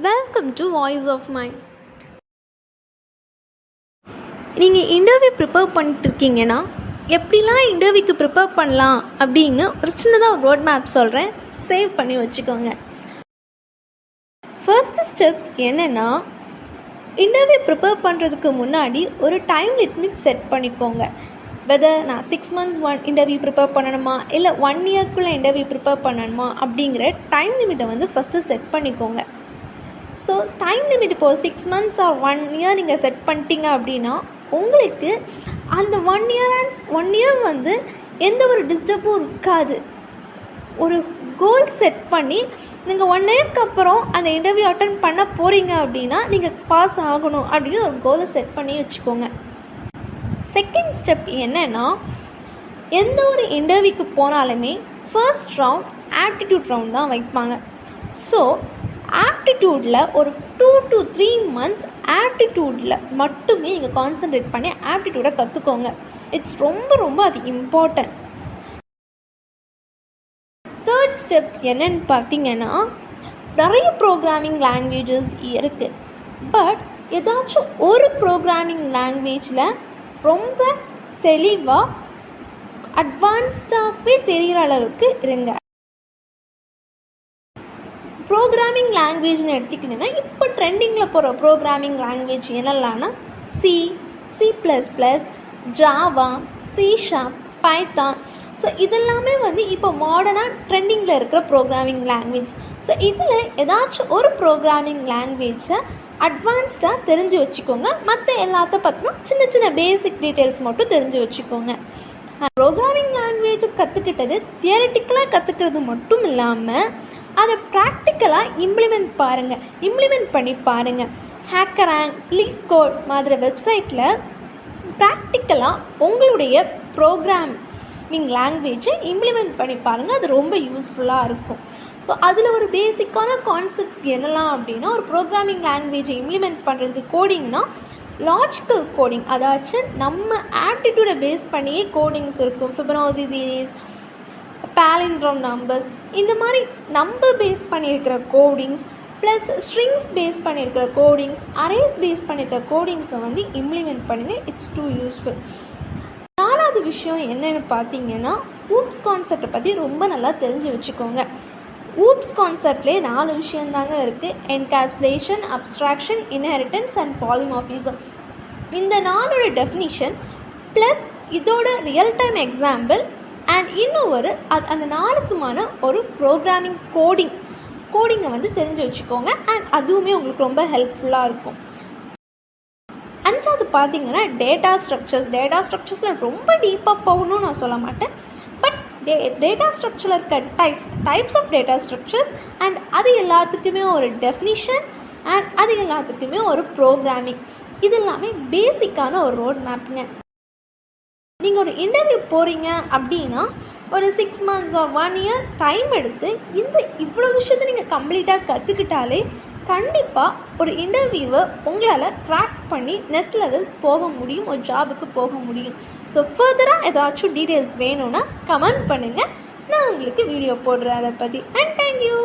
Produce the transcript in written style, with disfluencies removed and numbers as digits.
Welcome to voice of mind. நீங்கள் interview prepare பண்ணிட்டுருக்கீங்கன்னா எப்படிலாம் இன்டர்வியூக்கு ப்ரிப்பேர் பண்ணலாம் அப்படின்னு ஒரு சின்னதாக ஒரு ரோட் மேப் சொல்கிறேன், சேவ் பண்ணி வச்சுக்கோங்க. ஃபர்ஸ்ட் ஸ்டெப் என்னென்னா, இன்டர்வியூ ப்ரிப்பேர் பண்ணுறதுக்கு முன்னாடி ஒரு டைம் லிமிட் செட் பண்ணிக்கோங்க. வெதர் நான் 6 months இன்டர்வியூ ப்ரிப்பேர் பண்ணணுமா இல்லை 1 yearக்குள்ளே இன்டர்வியூ ப்ரிப்பேர் பண்ணணுமா அப்படிங்கிற டைம் லிமிட்டை ஃபஸ்ட்டு செட் பண்ணிக்கோங்க. ஸோ டைம் லிமிட் இப்போது 6 months or 1 year நீங்கள் செட் பண்ணிட்டீங்க அப்படின்னா உங்களுக்கு அந்த 1 year எந்த ஒரு டிஸ்டர்பும் இருக்காது. ஒரு கோல் செட் பண்ணி நீங்கள் 1 yearக்கு அப்புறம் அந்த இன்டர்வியூ அட்டன் பண்ண போகிறீங்க அப்படின்னா நீங்கள் பாஸ் ஆகணும் அப்படின்னு ஒரு கோலை செட் பண்ணி வச்சுக்கோங்க. செகண்ட் ஸ்டெப் என்னென்னா, எந்த ஒரு இன்டர்வியூக்கு போனாலுமே ஃபர்ஸ்ட் ரவுண்ட் ஆப்டிடியூட் ரவுண்ட் தான் வைப்பாங்க. ஸோ ஆப்டிடியூடில் ஒரு 2 to 3 months ஆப்டிடியூடில் மட்டுமே நீங்கள் கான்சன்ட்ரேட் பண்ணி ஆப்டிடியூடை கற்றுக்கோங்க. இட்ஸ் ரொம்ப அது இம்பார்ட்டன்ட். தேர்ட் ஸ்டெப் என்னன்னு பார்த்தீங்கன்னா, நிறைய ப்ரோக்ராமிங் லாங்குவேஜஸ் இருக்குது. பட் ஏதாச்சும் ஒரு ப்ரோக்ராமிங் லாங்குவேஜில் ரொம்ப தெளிவாக அட்வான்ஸ்டாகவே தெரிகிற அளவுக்கு இருங்க. ப்ரோக்ராமிங் லாங்குவேஜ்னு எடுத்துக்கிட்டிங்கன்னா இப்போ ட்ரெண்டிங்கில் போகிற ப்ரோக்ராமிங் லாங்குவேஜ் என்னெல்லாம்னா C++, Java, C#, Python. So இதெல்லாமே இப்போ மாடர்னாக ட்ரெண்டிங்கில் இருக்கிற ப்ரோக்ராமிங் லாங்குவேஜ். ஸோ இதில் ஏதாச்சும் ஒரு ப்ரோக்ராமிங் லாங்குவேஜை அட்வான்ஸ்டாக தெரிஞ்சு வச்சுக்கோங்க. மற்ற எல்லாத்த பற்றியும் சின்ன பேசிக் டீட்டெயில்ஸ் மட்டும் தெரிஞ்சு வச்சுக்கோங்க. ப்ரோக்ராமிங் லாங்குவேஜை கற்றுக்கிட்டது தியரட்டிக்கலாக கற்றுக்கிறது மட்டும் இல்லாமல் அதை ப்ராக்டிக்கலாக இம்ப்ளிமெண்ட் பண்ணி பாருங்கள். ஹேக்கராங், LeetCode மாதிரி வெப்சைட்டில் ப்ராக்டிக்கலாக உங்களுடைய ப்ரோக்ராமிங் லாங்குவேஜை இம்ப்ளிமெண்ட் பண்ணி பாருங்கள். அது ரொம்ப யூஸ்ஃபுல்லாக இருக்கும். ஸோ அதில் ஒரு பேசிக்கான கான்செப்ட்ஸ் என்னெல்லாம் அப்படின்னா, ஒரு ப்ரோக்ராமிங் லாங்குவேஜை இம்ப்ளிமெண்ட் பண்ணுறதுக்கு கோடிங்னா லாஜிக்கல் கோடிங், அதாச்சும் நம்ம ஆப்டிடியூடை பேஸ் பண்ணியே கோடிங்ஸ் இருக்கும். ஃபிபனாசி சீரீஸ், பாலிண்ட்ரோம் நம்பர்ஸ், இந்த மாதிரி நம்பர் பேஸ் பண்ணியிருக்கிற கோடிங்ஸ் ப்ளஸ் ஸ்ட்ரிங்ஸ் பேஸ் பண்ணியிருக்கிற கோடிங்ஸ், அரேஸ் பேஸ் பண்ணியிருக்கிற கோடிங்ஸை இம்ப்ளிமெண்ட் பண்ணுங்கள். It's too useful. நாலாவது விஷயம் என்னென்னு பார்த்தீங்கன்னா, ஊப்ஸ் கான்செப்டை பற்றி ரொம்ப நல்லா தெரிஞ்சு வச்சுக்கோங்க. ஊப்ஸ் கான்செப்ட்லேயே 4 விஷயந்தாங்க இருக்குது: encapsulation, abstraction, inheritance and polymorphism. இந்த 4 டெஃபினிஷன் ப்ளஸ் இதோட ரியல் டைம் எக்ஸாம்பிள் அண்ட் இன்னும் அந்த 4க்குமான ஒரு ப்ரோக்ராமிங் கோடிங்கை தெரிஞ்சு வச்சுக்கோங்க. அண்ட் அதுவுமே உங்களுக்கு ரொம்ப ஹெல்ப்ஃபுல்லாக இருக்கும். 5வது பார்த்தீங்கன்னா டேட்டா ஸ்ட்ரக்சர்ஸில் ரொம்ப டீப்பாக போகணும்னு நான் சொல்ல மாட்டேன். பட் டேட்டா ஸ்ட்ரக்சரில் இருக்க types of data structures and அது எல்லாத்துக்குமே ஒரு டெஃபினிஷன் அண்ட் அது எல்லாத்துக்குமே ஒரு ப்ரோக்ராமிங், இது எல்லாமே பேசிக்கான ஒரு ரோட் மேப்புங்க. நீங்கள் ஒரு இன்டர்வியூ போகிறீங்க அப்படின்னா ஒரு 6 months or 1 year டைம் எடுத்து இவ்வளோ விஷயத்தை நீங்கள் கம்ப்ளீட்டாக கற்றுக்கிட்டாலே கண்டிப்பாக ஒரு இன்டர்வியூவை உங்களால் ட்ராக் பண்ணி நெக்ஸ்ட் லெவல் போக முடியும், ஒரு ஜாபுக்கு போக முடியும். ஸோ ஃபர்தராக ஏதாச்சும் டீட்டெயில்ஸ் வேணும்னா கமெண்ட் பண்ணுங்கள், நான் உங்களுக்கு வீடியோ போடுறேன் அதை பற்றி. And thank you.